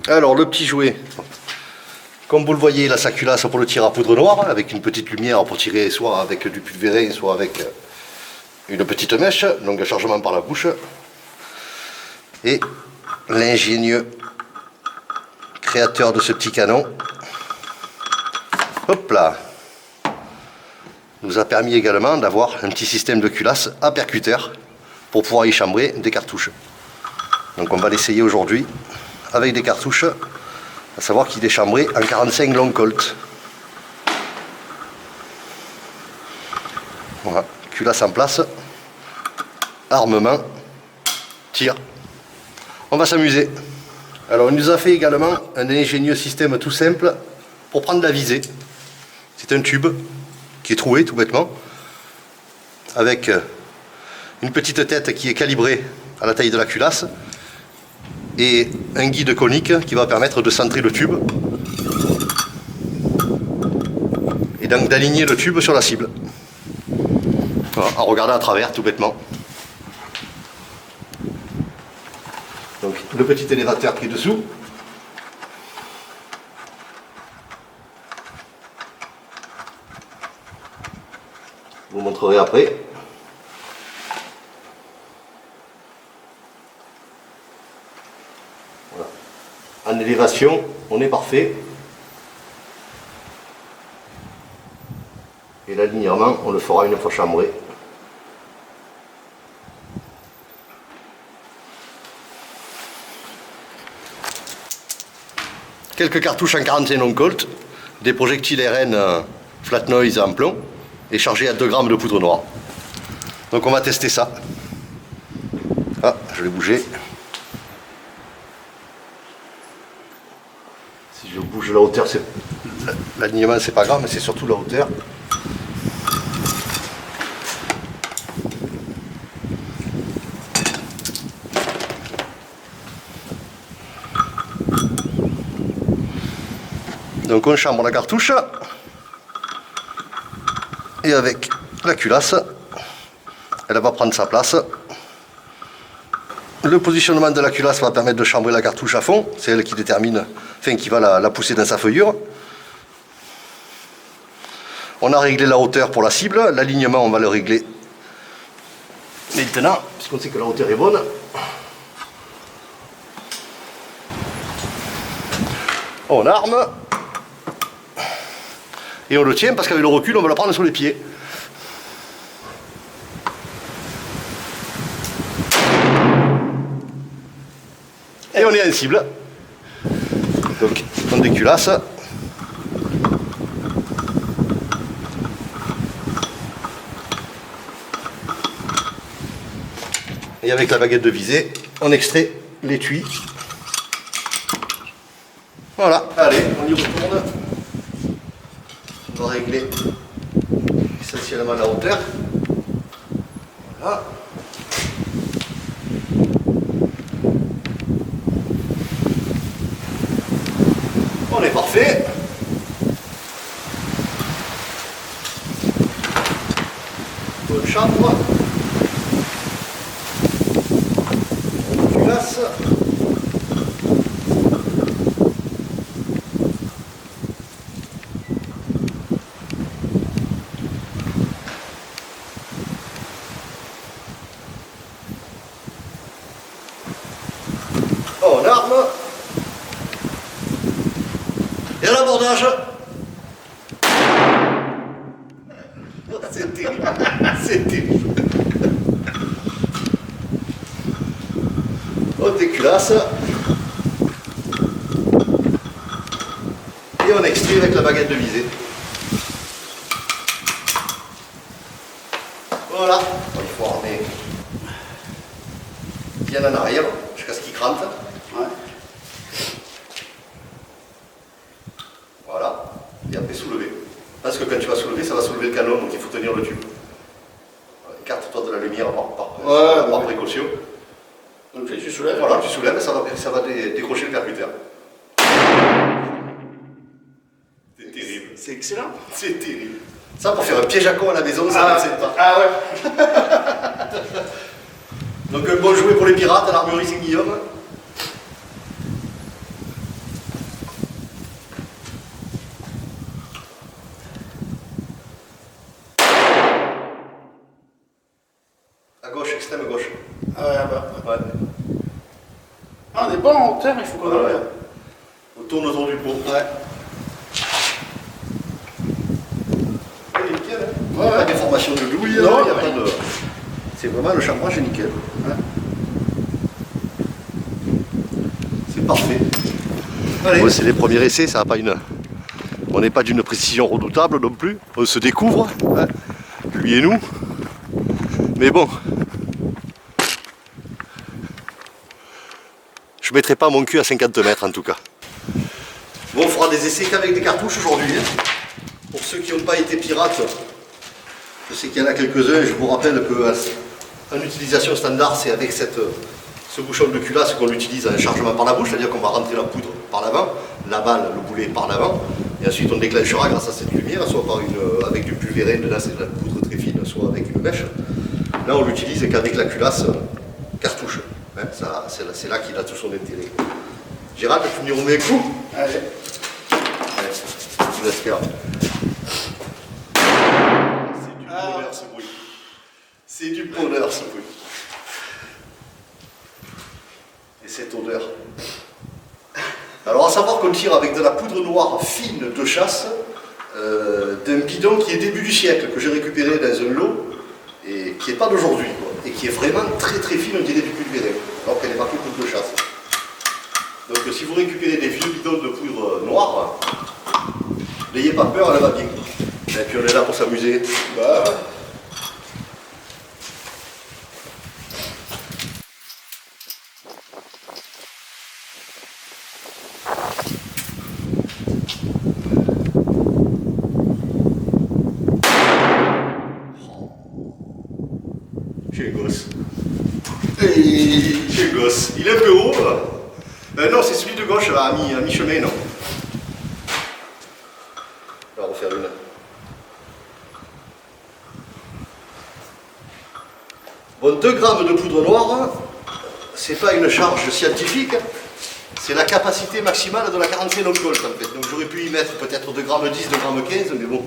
Alors le petit jouet, comme vous le voyez, là sa culasse pour le tir à poudre noire, avec une petite lumière pour tirer soit avec du pulvérin, soit avec une petite mèche, donc chargement par la bouche. Et l'ingénieux créateur de ce petit canon, hop là, nous a permis également d'avoir un petit système de culasse à percuteur pour pouvoir y chambrer des cartouches. Donc on va l'essayer aujourd'hui avec des cartouches, à savoir qu'il est chambré en 45 long Colt. Voilà, culasse en place, armement, tir. On va s'amuser. Alors il nous a fait également un ingénieux système tout simple pour prendre la visée. C'est un tube qui est troué tout bêtement, avec une petite tête qui est calibrée à la taille de la culasse et un guide conique qui va permettre de centrer le tube et donc d'aligner le tube sur la cible. Voilà, en regardant à travers tout bêtement. Donc le petit élévateur qui est dessous. Je vous montrerai après. Voilà. En élévation, on est parfait. Et l'alignement, on le fera une fois chambré. Quelques cartouches en 45 long Colt, des projectiles RN flat noise en plomb et chargés à 2 grammes de poudre noire. Donc on va tester ça. Ah, je vais bouger. Si je bouge la hauteur, l'alignement c'est pas grave, mais c'est surtout la hauteur. Donc on chambre la cartouche et avec la culasse, elle va prendre sa place. Le positionnement de la culasse va permettre de chambrer la cartouche à fond, c'est elle qui détermine, enfin qui va la pousser dans sa feuillure. On a réglé la hauteur pour la cible, l'alignement on va le régler maintenant, puisqu'on sait que la hauteur est bonne. On arme. Et on le tient parce qu'avec le recul, on va le prendre sur les pieds. Et on est en cible. Donc, on déculasse. Et avec la baguette de visée, on extrait l'étui. Voilà, allez, on y retourne. On va régler essentiellement la hauteur. Voilà. On est parfait. Bonne chambre. On place. On arme. Et à l'abordage. C'est terrible. C'est terrible. On déculasse. Et on extrait avec la baguette de visée. Voilà. Il faut armer bien en arrière jusqu'à ce qu'il crante. Ouais. Voilà. Et après soulever. Parce que quand tu vas soulever, ça va soulever le canon, donc il faut tenir le tube. Écarte-toi de la lumière par précaution. Donc tu soulèves. Voilà, tu soulèves, ça va décrocher le percuteur. C'est terrible. C'est excellent. C'est terrible. Ça, pour faire un piège à con à la maison, ça ne sait pas. Ah ouais. Donc un bon jouet pour les pirates à l'armurerie Saint-Guillaume. À gauche, extrême gauche. Ah ouais, bah. Ouais. Ah, on est bon en hauteur, il faut qu'on enlève. On tourne autour du pot. Ouais. Ouais, nickel. Hein. Ouais, Pas ouais. de déformation de douille, Non, il y a ouais. pas de. C'est vraiment le chambrage est nickel. Ouais. C'est parfait. Allez. Ouais, c'est les premiers essais, ça n'a pas une. On n'est pas d'une précision redoutable non plus. On se découvre, hein, lui et nous. Mais bon. Je ne mettrai pas mon cul à 50 mètres en tout cas. Bon, on fera des essais qu'avec des cartouches aujourd'hui. Hein. Pour ceux qui n'ont pas été pirates, je sais qu'il y en a quelques-uns. Je vous rappelle qu'en utilisation standard, c'est avec ce bouchon de culasse qu'on utilise en chargement par la bouche, c'est-à-dire qu'on va rentrer la poudre par l'avant, la balle, le boulet par l'avant, et ensuite on déclenchera grâce à cette lumière, soit avec du pulvérène, là c'est de la poudre très fine, soit avec une mèche. Là on l'utilise qu'avec la culasse cartouche. Hein, c'est là qu'il a tout son intérêt. Gérald, tu me dis on met un coup? Allez. Ouais, je vous laisse faire. C'est du bonheur ce bruit. C'est du bonheur ce bruit. Et cette odeur. Alors à savoir qu'on tire avec de la poudre noire fine de chasse d'un bidon qui est début du siècle, que j'ai récupéré dans un lot et qui n'est pas d'aujourd'hui, et qui est vraiment très très fine, on dirait du pulvérène, alors qu'elle est marquée poudre de chasse. Donc si vous récupérez des vieux bidons de poudre noire, n'ayez pas peur, elle va bien. Et puis on est là pour s'amuser. Bah ouais. J'ai un gosse. J'ai un gosse. Il est un peu haut. Non, c'est celui de gauche à mi-chemin, non. On va refaire une. Bon, 2 grammes de poudre noire, c'est pas une charge scientifique, c'est la capacité maximale de la 45 Colt en fait. Donc j'aurais pu y mettre peut-être 2 grammes 10, 2 grammes 15, mais bon.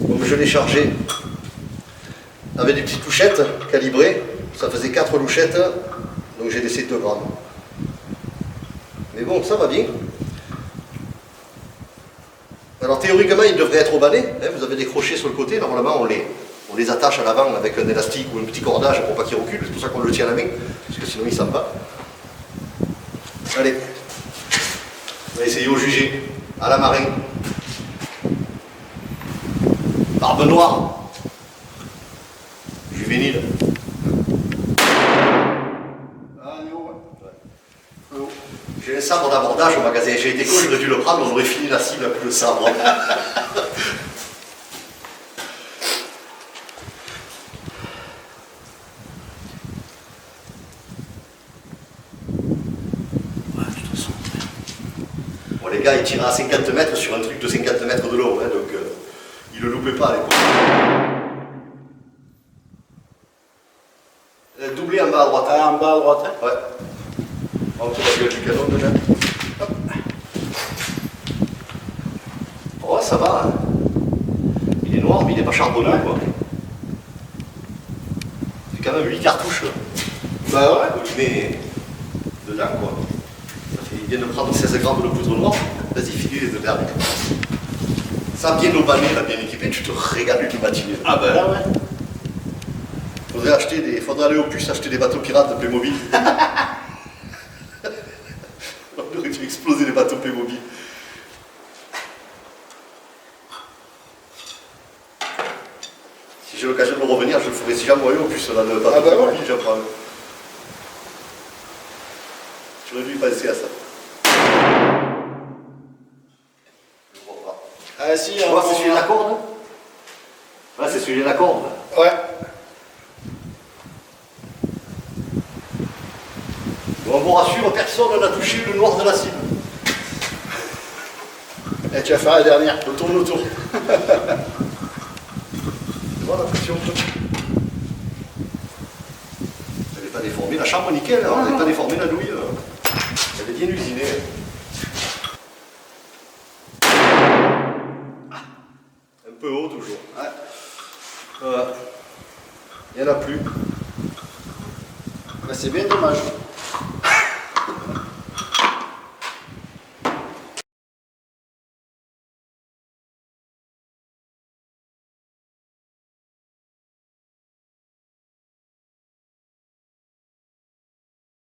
Comme je l'ai chargé avec des petites louchettes calibrées, ça faisait 4 louchettes, donc j'ai laissé 2 grammes. Mais bon, ça va bien. Alors théoriquement, il devrait être au balai. Hein, vous avez des crochets sur le côté, normalement on les attache à l'avant avec un élastique ou un petit cordage pour pas qu'il recule, c'est pour ça qu'on le tient à la main, parce que sinon il s'en va. Allez, on va essayer au jugé, à la marin. Barbe noire, juvénile. Ah, on est haut, ouais. J'ai un sabre d'abordage au magasin, j'ai été con, j'aurais dû le prendre, on aurait fini la cible avec le sabre. Bon, les gars, ils tiraient à 50 mètres sur un truc de 50 mètres de long, hein, donc ils ne le loupaient pas à l'époque. Doublé en bas à droite. Ah, en bas à droite, hein. Ouais. On tourne la gueule du canon déjà. Hop. Oh, ça va. Hein. Il est noir, mais il n'est pas charbonneux, quoi. C'est quand même 8 cartouches. Bah ouais. On les met dedans, quoi. Il vient de prendre 16 grammes de poudre noire. Vas-y, file-les dedans. Ça, bien au balai, là, bien équipé, tu te régales une matinée. Ah bah là, ouais. Faudrait aller au puce acheter des bateaux pirates de Playmobil. On aurait dû exploser les bateaux Playmobil. Si j'ai l'occasion de revenir, je le ferai. Si j'envoie au puce là, le bateau Playmobil, j'en prends. J'aurais dû y penser à ça. Je vois pas. Ah si, Tu vois, c'est celui de la corde. Ouais, c'est celui de la corde. Ouais. On vous rassure, personne n'a touché le noir de la cible. Et tu vas faire la dernière. On tourne autour. Tu vois la pression? Elle n'est pas déformée, la chambre nickel, hein, elle n'est pas déformée la douille. Elle est bien usinée. Un peu haut toujours. Ouais. Voilà. Il n'y en a plus. Bah, c'est bien dommage.